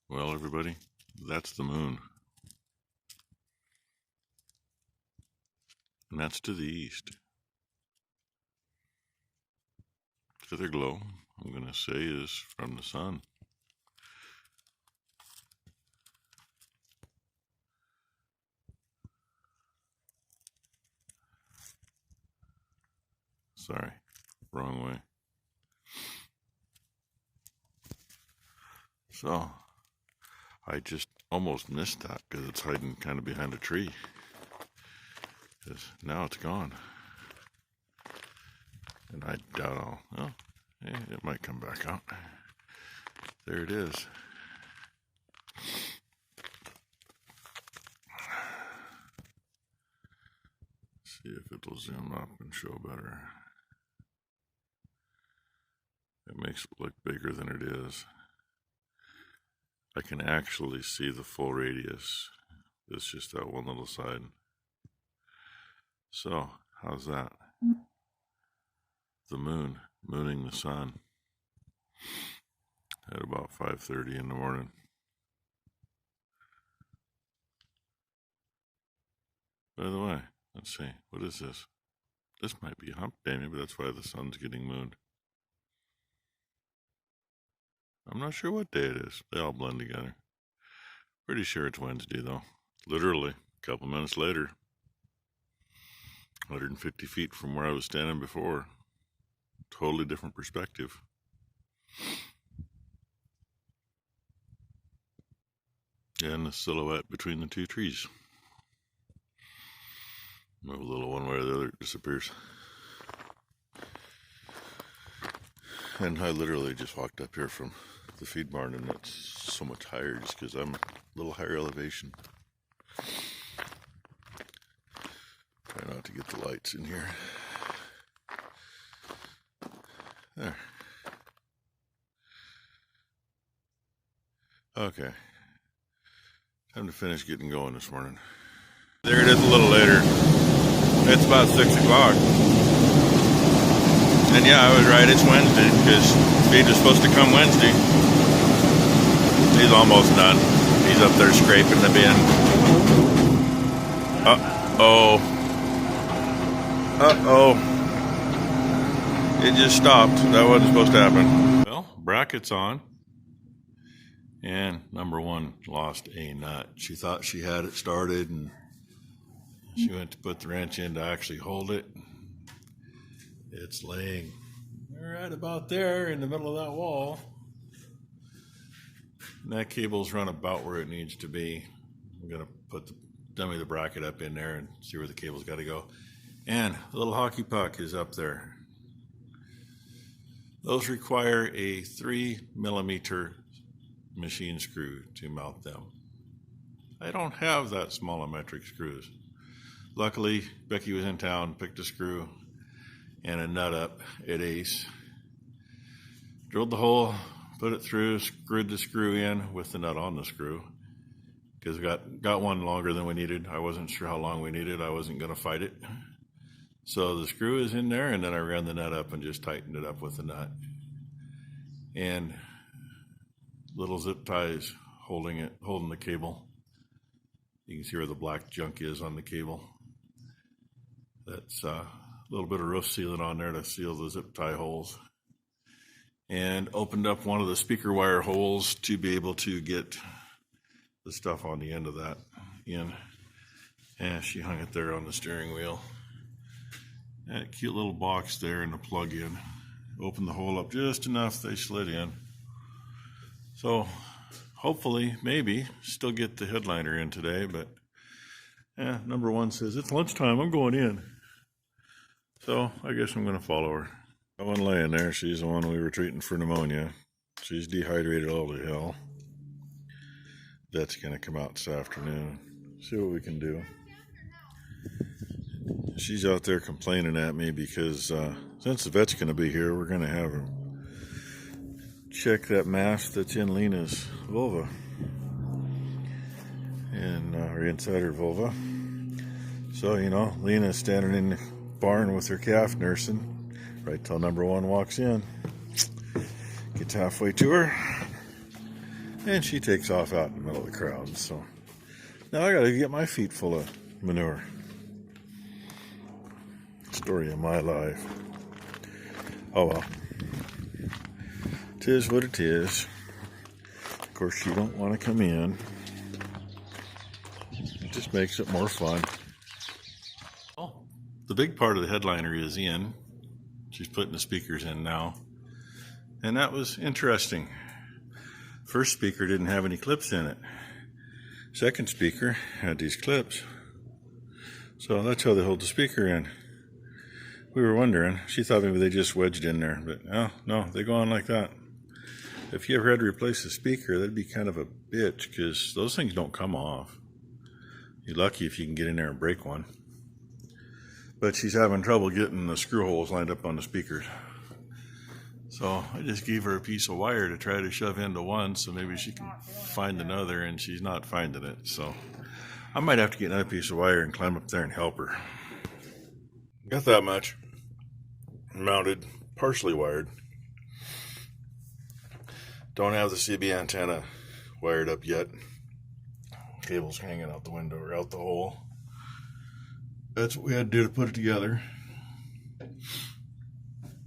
Well, everybody, that's the moon. And that's to the east. The other glow, I'm going to say, is from the sun. Sorry, wrong way. So, I just almost missed that because it's hiding kind of behind a tree. Because now it's gone. And I doubt it might come back out. There it is. See if it'll zoom up and show better. It makes it look bigger than it is. I can actually see the full radius. It's just that one little side. So, how's that? The moon, mooning the sun at about 5:30 in the morning. By the way, let's see, what is this? This might be hump day, maybe that's why the sun's getting mooned. I'm not sure what day it is. They all blend together. Pretty sure it's Wednesday, though. Literally, a couple minutes later. 150 feet from where I was standing before. Totally different perspective. And the silhouette between the two trees. Move a little one way or the other, it disappears. And I literally just walked up here from the feed barn, and it's so much higher just because I'm a little higher elevation. Try not to get the lights in here. There. Okay. Time to finish getting going this morning. There it is a little later. It's about 6 o'clock. And yeah, I was right, it's Wednesday, because feed was supposed to come Wednesday. He's almost done. He's up there scraping the bin. Uh-oh. It just stopped. That wasn't supposed to happen. Well, bracket's on. And number one lost a nut. She thought she had it started, and she went to put the wrench in to actually hold it. It's laying right about there in the middle of that wall. And that cable's run about where it needs to be. I'm gonna put dummy the bracket up in there and see where the cable's got to go. And the little hockey puck is up there. Those require a 3mm machine screw to mount them. I don't have that small of metric screws. Luckily, Becky was in town, picked a screw and a nut up at Ace. Drilled the hole, put it through, screwed the screw in with the nut on the screw. Because we got one longer than we needed. I wasn't sure how long we needed. I wasn't going to fight it. So the screw is in there, and then I ran the nut up and just tightened it up with the nut. And little zip ties holding the cable. You can see where the black junk is on the cable. That's a little bit of roof sealant on there to seal the zip tie holes. And opened up one of the speaker wire holes to be able to get the stuff on the end of that in. And she hung it there on the steering wheel. That cute little box there and the plug in. Opened the hole up just enough, they slid in. So hopefully, maybe, still get the headliner in today, but number one says, it's lunchtime, I'm going in. So I guess I'm going to follow her. That one laying there, she's the one we were treating for pneumonia. She's dehydrated all to hell. That's going to come out this afternoon. See what we can do. She's out there complaining at me because since the vet's going to be here, we're going to have her check that mass that's in Lena's vulva. And or inside her vulva. So, you know, Lena's standing in the barn with her calf nursing right till number one walks in. Gets halfway to her. And she takes off out in the middle of the crowd. So now I gotta get my feet full of manure. Story of my life. Oh well. 'Tis what it is. Of course, you don't want to come in. It just makes it more fun. Oh, the big part of the headliner is in. She's putting the speakers in now. And that was interesting. First speaker didn't have any clips in it. Second speaker had these clips. So that's how they hold the speaker in. We were wondering. She thought maybe they just wedged in there. But no, they go on like that. If you ever had to replace the speaker, that'd be kind of a bitch because those things don't come off. You're lucky if you can get in there and break one. But she's having trouble getting the screw holes lined up on the speakers. So I just gave her a piece of wire to try to shove into one so maybe she can find another, and she's not finding it. So I might have to get another piece of wire and climb up there and help her. Got that much. Mounted, partially wired. Don't have the CB antenna wired up yet. Cable's hanging out the window or out the hole. That's what we had to do to put it together.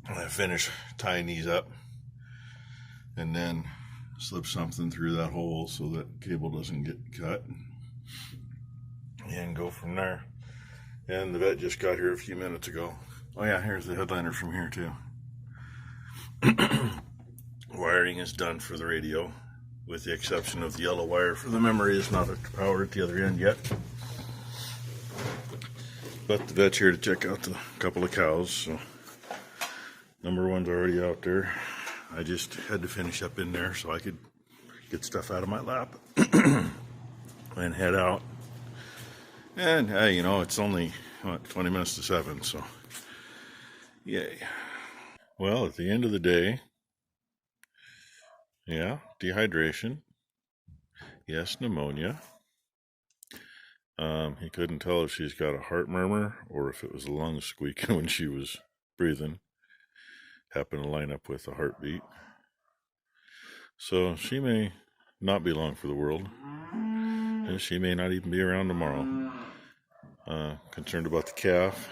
I finish tying these up and then slip something through that hole so that cable doesn't get cut and go from there. And the vet just got here a few minutes ago. Oh yeah, here's the headliner from here too. Wiring is done for the radio, with the exception of the yellow wire for the memory is not powered at the other end yet. But the vet's here to check out the couple of cows, so number one's already out there. I just had to finish up in there so I could get stuff out of my lap and head out. And hey, you know, it's only 20 minutes to 7, so yay. Well, at the end of the day, yeah, dehydration. Yes, pneumonia. He couldn't tell if she's got a heart murmur or if it was a lung squeaking when she was breathing. Happened to line up with a heartbeat. So she may not be long for the world. And she may not even be around tomorrow. Concerned about the calf.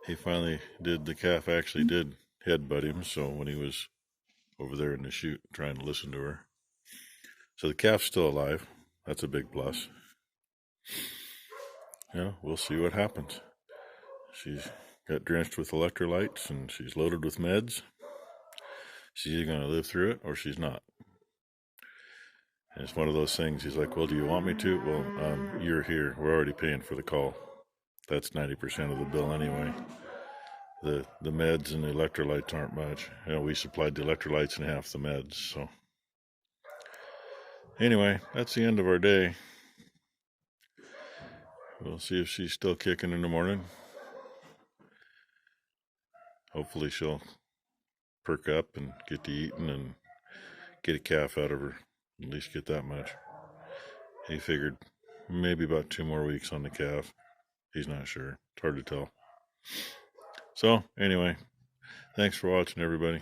He finally did, the calf actually did headbutt him, so when he was over there in the chute trying to listen to her. So the calf's still alive. That's a big plus. Yeah, we'll see what happens. She's got drenched with electrolytes and she's loaded with meds. She's either going to live through it or she's not. And it's one of those things. He's like, well, do you want me to? Well, you're here. We're already paying for the call. That's 90% of the bill anyway. The meds and the electrolytes aren't much. You know, we supplied the electrolytes and half the meds. So anyway, that's the end of our day. We'll see if she's still kicking in the morning. Hopefully she'll perk up and get to eating and get a calf out of her. At least get that much. He figured maybe about 2 more weeks on the calf. He's not sure. It's hard to tell. So anyway, thanks for watching, everybody.